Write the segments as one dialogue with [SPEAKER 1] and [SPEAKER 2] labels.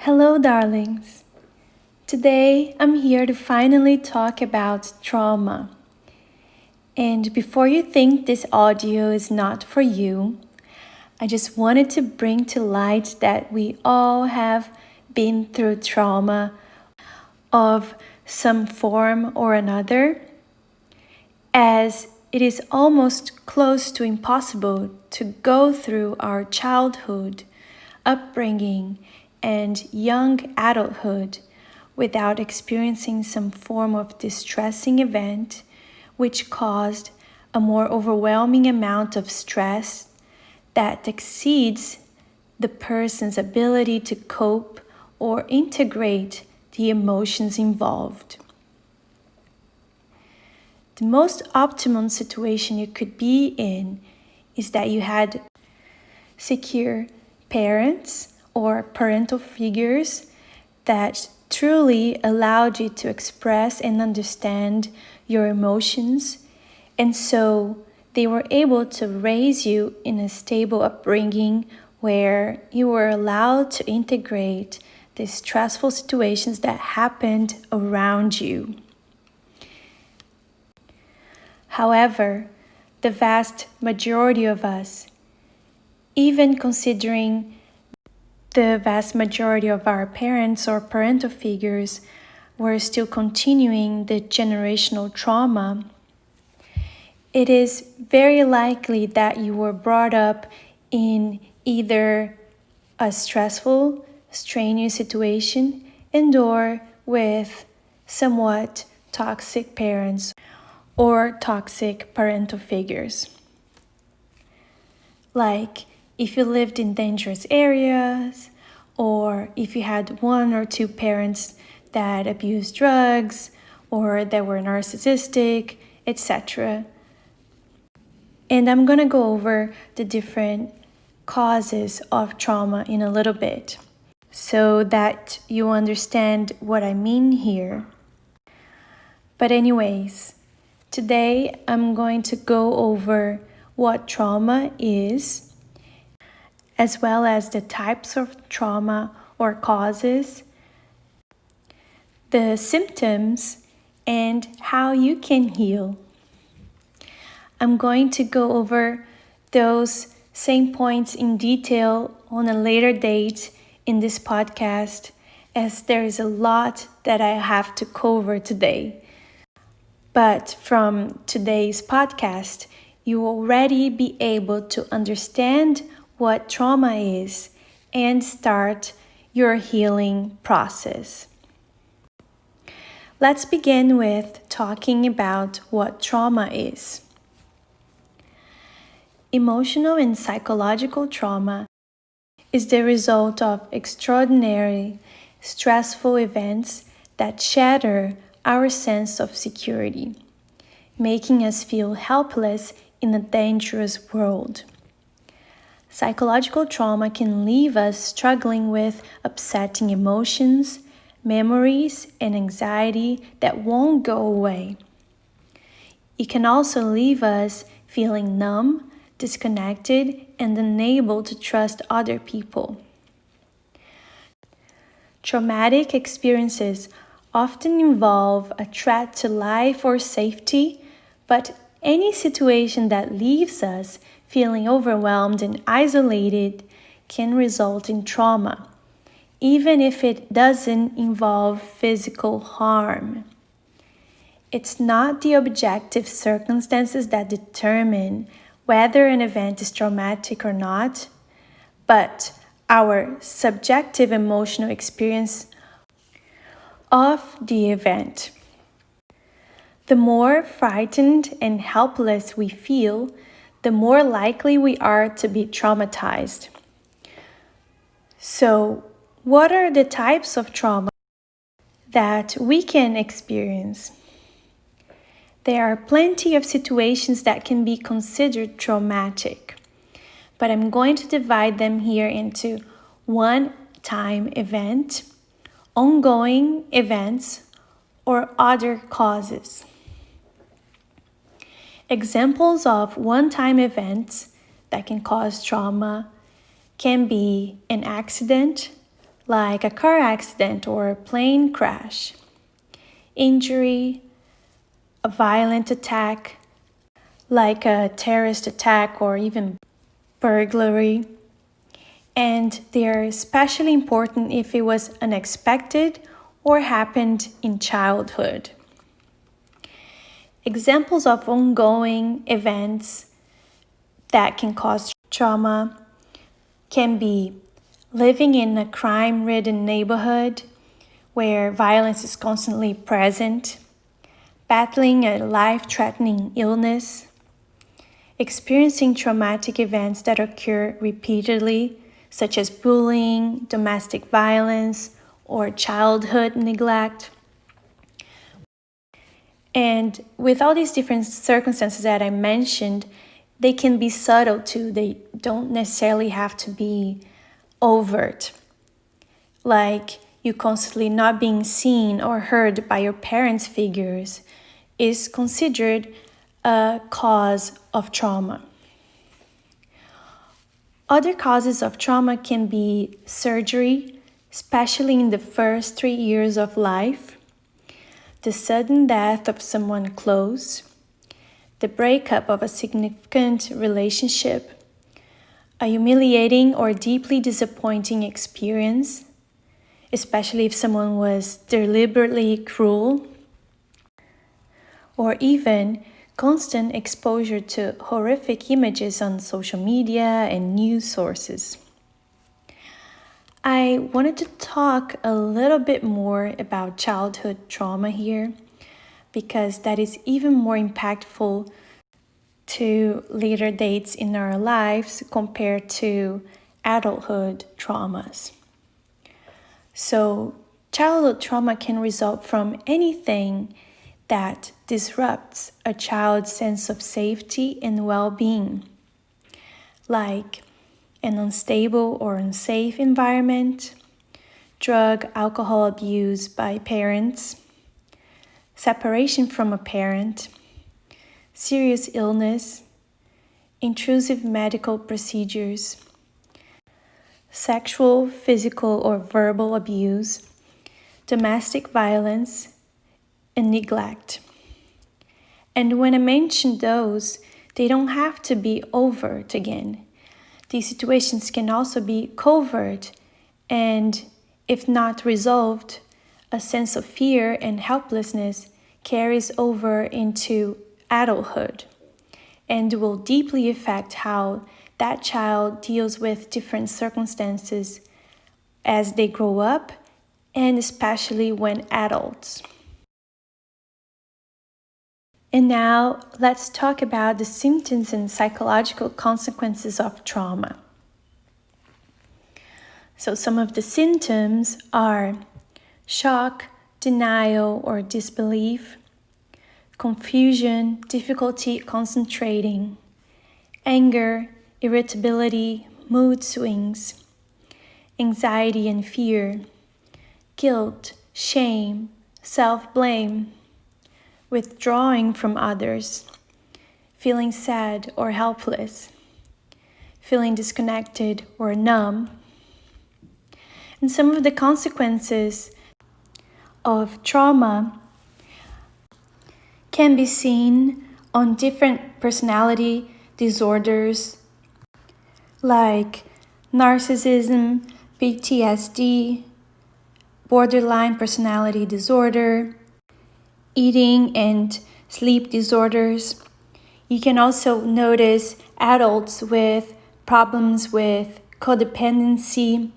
[SPEAKER 1] Hello, darlings. Today I'm here to finally talk about trauma. And before you think this audio is not for you, I just wanted to bring to light that we all have been through trauma of some form or another, as it is almost close to impossible to go through our childhood, upbringing, and young adulthood without experiencing some form of distressing event which caused a more overwhelming amount of stress that exceeds the person's ability to cope or integrate the emotions involved. The most optimum situation you could be in is that you had secure parents or parental figures that truly allowed you to express and understand your emotions, and so they were able to raise you in a stable upbringing where you were allowed to integrate the stressful situations that happened around you. However, the vast majority of us, even considering the vast majority of our parents or parental figures were still continuing the generational trauma, it is very likely that you were brought up in either a stressful, strenuous situation and/or with somewhat toxic parents or toxic parental figures. Like if you lived in dangerous areas, or if you had one or two parents that abused drugs, or that were narcissistic, etc. And I'm gonna go over the different causes of trauma in a little bit, so that you understand what I mean here. But anyways, today I'm going to go over what trauma is, as well as the types of trauma or causes, the symptoms, and how you can heal. I'm going to go over those same points in detail on a later date in this podcast, as there is a lot that I have to cover today. But from today's podcast, you will already be able to understand what trauma is and start your healing process. Let's begin with talking about what trauma is. Emotional and psychological trauma is the result of extraordinary, stressful events that shatter our sense of security, making us feel helpless in a dangerous world. Psychological trauma can leave us struggling with upsetting emotions, memories, and anxiety that won't go away. It can also leave us feeling numb, disconnected, and unable to trust other people. Traumatic experiences often involve a threat to life or safety, but any situation that leaves us feeling overwhelmed and isolated can result in trauma, even if it doesn't involve physical harm. It's not the objective circumstances that determine whether an event is traumatic or not, but our subjective emotional experience of the event. The more frightened and helpless we feel, the more likely we are to be traumatized. So, what are the types of trauma that we can experience? There are plenty of situations that can be considered traumatic, but I'm going to divide them here into one-time event, ongoing events, or other causes. Examples of one-time events that can cause trauma can be an accident, like a car accident or a plane crash, injury, a violent attack, like a terrorist attack or even burglary. And they are especially important if it was unexpected or happened in childhood. Examples of ongoing events that can cause trauma can be living in a crime-ridden neighborhood where violence is constantly present, battling a life-threatening illness, experiencing traumatic events that occur repeatedly, such as bullying, domestic violence, or childhood neglect. And with all these different circumstances that I mentioned, they can be subtle too. They don't necessarily have to be overt. Like you constantly not being seen or heard by your parents' figures is considered a cause of trauma. Other causes of trauma can be surgery, especially in the first 3 years of life, the sudden death of someone close, the breakup of a significant relationship, a humiliating or deeply disappointing experience, especially if someone was deliberately cruel, or even constant exposure to horrific images on social media and news sources. I wanted to talk a little bit more about childhood trauma here because that is even more impactful to later dates in our lives compared to adulthood traumas. So, childhood trauma can result from anything that disrupts a child's sense of safety and well-being, like an unstable or unsafe environment, drug, alcohol abuse by parents, separation from a parent, serious illness, intrusive medical procedures, sexual, physical, or verbal abuse, domestic violence, and neglect. And when I mention those, they don't have to be overt again. These situations can also be covert, and if not resolved, a sense of fear and helplessness carries over into adulthood and will deeply affect how that child deals with different circumstances as they grow up, and especially when adults. And now let's talk about the symptoms and psychological consequences of trauma. So some of the symptoms are shock, denial or disbelief, confusion, difficulty concentrating, anger, irritability, mood swings, anxiety and fear, guilt, shame, self-blame, withdrawing from others, feeling sad or helpless, feeling disconnected or numb. And some of the consequences of trauma can be seen on different personality disorders like narcissism, PTSD, borderline personality disorder, eating and sleep disorders. You can also notice adults with problems with codependency,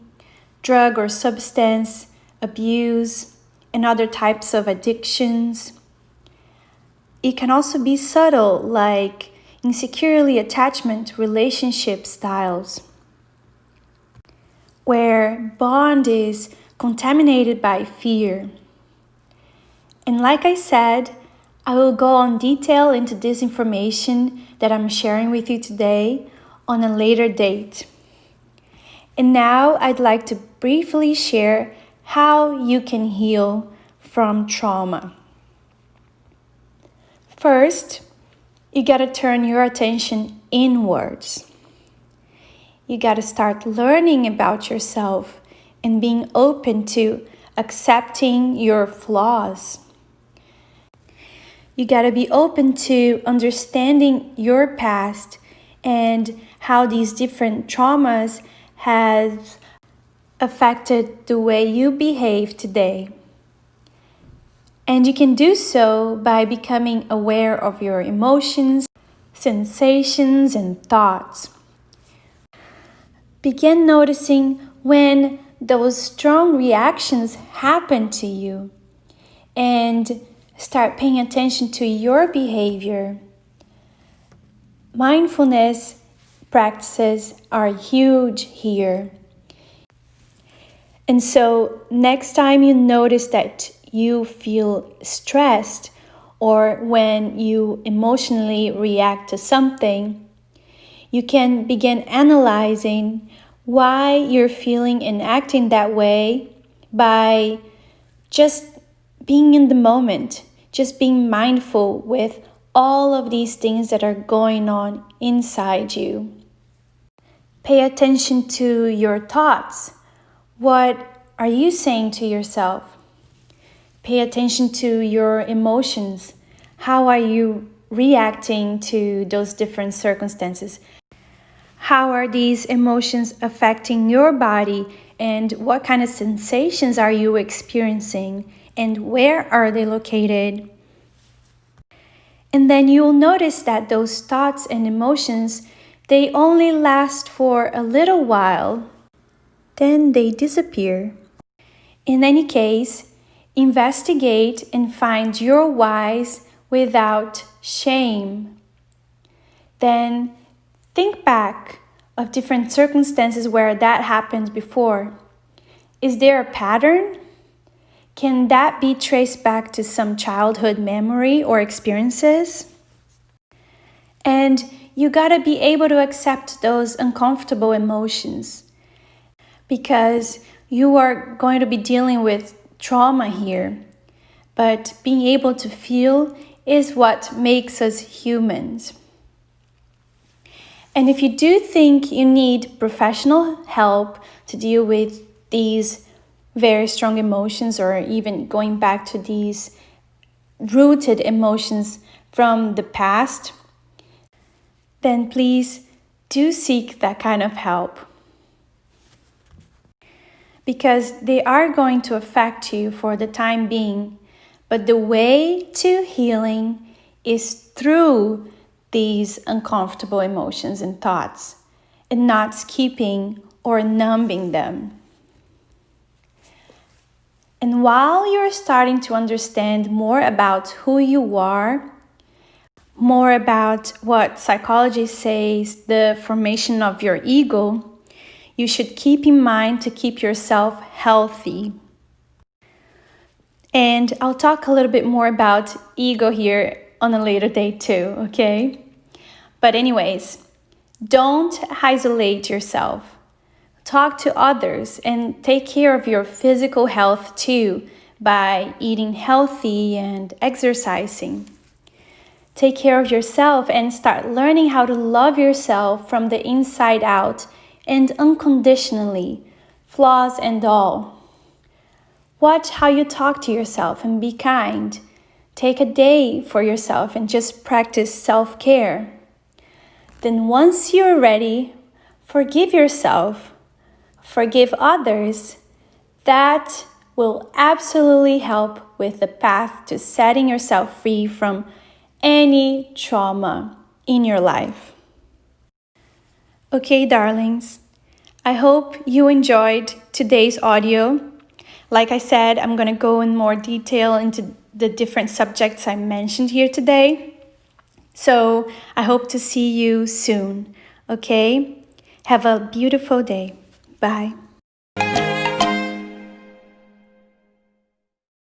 [SPEAKER 1] drug or substance abuse, and other types of addictions. It can also be subtle, like insecurely attachment relationship styles, where bond is contaminated by fear. And like I said, I will go on detail into this information that I'm sharing with you today on a later date. And now I'd like to briefly share how you can heal from trauma. First, you gotta turn your attention inwards. You gotta start learning about yourself and being open to accepting your flaws. You gotta be open to understanding your past and how these different traumas have affected the way you behave today. And you can do so by becoming aware of your emotions, sensations, and thoughts. Begin noticing when those strong reactions happen to you and start paying attention to your behavior. Mindfulness practices are huge here. And so next time you notice that you feel stressed or when you emotionally react to something, you can begin analyzing why you're feeling and acting that way by just being in the moment, just being mindful with all of these things that are going on inside you. Pay attention to your thoughts. What are you saying to yourself? Pay attention to your emotions. How are you reacting to those different circumstances? How are these emotions affecting your body, and what kind of sensations are you experiencing, and where are they located? And then you'll notice that those thoughts and emotions, they only last for a little while, then they disappear. In any case, investigate and find your whys without shame. Then think back of different circumstances where that happened before. Is there a pattern? Can that be traced back to some childhood memory or experiences? And you gotta be able to accept those uncomfortable emotions because you are going to be dealing with trauma here. But being able to feel is what makes us humans. And if you do think you need professional help to deal with these very strong emotions, or even going back to these rooted emotions from the past, then please do seek that kind of help. Because they are going to affect you for the time being, but the way to healing is through these uncomfortable emotions and thoughts, and not skipping or numbing them. And while you're starting to understand more about who you are, more about what psychology says, the formation of your ego, you should keep in mind to keep yourself healthy. And I'll talk a little bit more about ego here on a later date too, okay? But anyways, don't isolate yourself. Talk to others and take care of your physical health too by eating healthy and exercising. Take care of yourself and start learning how to love yourself from the inside out and unconditionally, flaws and all. Watch how you talk to yourself and be kind. Take a day for yourself and just practice self-care. Then once you're ready, forgive yourself, forgive others. That will absolutely help with the path to setting yourself free from any trauma in your life. Okay, darlings, I hope you enjoyed today's audio. Like I said, I'm going to go in more detail into the different subjects I mentioned here today. So I hope to see you soon, okay? Have a beautiful day. Bye.